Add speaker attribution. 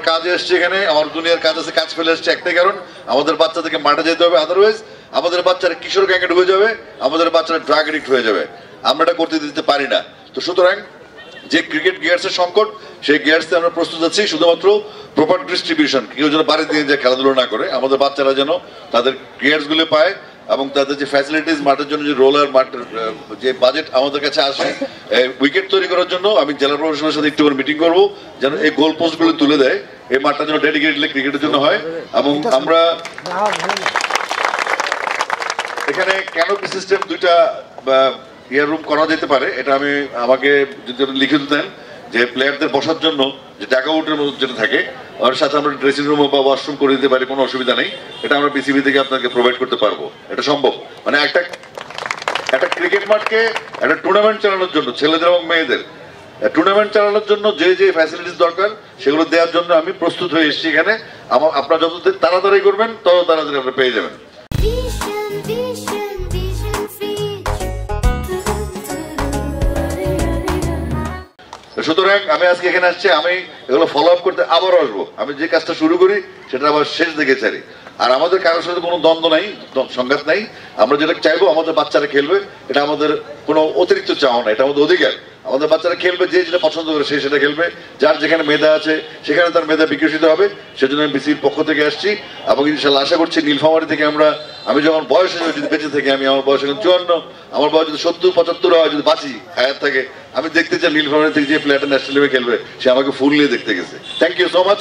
Speaker 1: কাজে এসছি এখানে, আমার দুনিয়ার কাজ আছে, কাজ ফেলে এসছি একটাই কারণ, আমাদের বাচ্চাদেরকে মাঠে যেতে হবে, আদারওয়াইজ আমাদের বাচ্চারা কিশোর গ্যাংয়ে ঢুকে যাবে, আমাদের বাচ্চারা ড্রাগ এডিক্ট হয়ে যাবে, আমরা এটা করতে দিতে পারি না। তো সুতরাং যে ক্রিকেট গিয়ার্সের সংকট, সেই গিয়ার্সে আমরা প্রস্তুত আছি, শুধুমাত্র প্রপার ডিস্ট্রিবিউশন, কেউ যেন বাড়ি দিয়ে যে খেলাধুলো না করে, আমাদের বাচ্চারা যেন তাদের গিয়ার্সগুলো পায় এবং তাদের যে ফ্যাসিলিটিস, মাঠের জন্য যে রোলার, মাঠের যে বাজেট আমাদের কাছে আসে উইকেট তৈরি করার জন্য, আমি জেলা প্রশাসনের সাথে একটু করে মিটিং করবো যেন এই গোল পোস্টগুলো তুলে দেয়, এই মাঠটা যেন ডেডিকেটেডলি ক্রিকেটের জন্য হয়। এবং আমরা এখানে ক্যানোপি সিস্টেম 2টা ইয়ার রুম করা যেতে পারে, এটা আমি আমাকে যদি লিখিত দেন যে প্লেয়ারদের বসার জন্য যে ডাকআউটের মতো যেটা থাকে, ওর সাথে আমরা ড্রেসিং রুম বা ওয়াশরুম করে দিতে পারি, কোনো অসুবিধা নেই, এটা আমরা পিসিবি থেকে আপনাকে প্রোভাইড করতে পারবো, এটা সম্ভব। মানে একটা ক্রিকেট মাঠকে একটা টুর্নামেন্ট চালানোর জন্য, ছেলেদের এবং মেয়েদের টুর্নামেন্ট চালানোর জন্য যে যে ফ্যাসিলিটিস দরকার সেগুলো দেওয়ার জন্য আমি প্রস্তুত হয়ে এসেছি এখানে। আপনারা যত তাড়াতাড়ি করবেন তত তাড়াতাড়ি আপনারা পেয়ে যাবেন। সুতরাং আমি আজকে এখানে আসছি, আমি এগুলো ফলো আপ করতে আবারও আসবো। আমি যে কাজটা শুরু করি সেটা আবার শেষ দিকে চাই। আর আমাদের কারোর সাথে কোনো দ্বন্দ্ব নাই, সংঘাত নাই। আমরা যেটা চাইবো আমাদের বাচ্চারা খেলবে, এটা আমাদের কোনো অতিরিক্ত চাওয়া না, এটা আমাদের অধিকার। আমাদের বাচ্চারা খেলবে, যে যেটা পছন্দ করে সে সেটা খেলবে, যার যেখানে মেধা আছে সেখানে তার মেধা বিকশিত হবে। সেজন্য আমি বিসিবির পক্ষ থেকে আসছি এবং ইনশাল্লাহ আশা করছি নীলফামারী থেকে আমি যখন বয়স যদি বেঁচে থাকি, আমি আমার বয়স এখন 54, আমার বয়স যদি 70-75 হয়, যদি বাঁচি, হায়াত থাকে, আমি দেখতে চাই নীলফামারী থেকে যে প্লেয়ারটা ন্যাশনাল টিমে খেলবে সে আমাকে ফুল নিয়ে দেখতে গেছে। Thank you so much.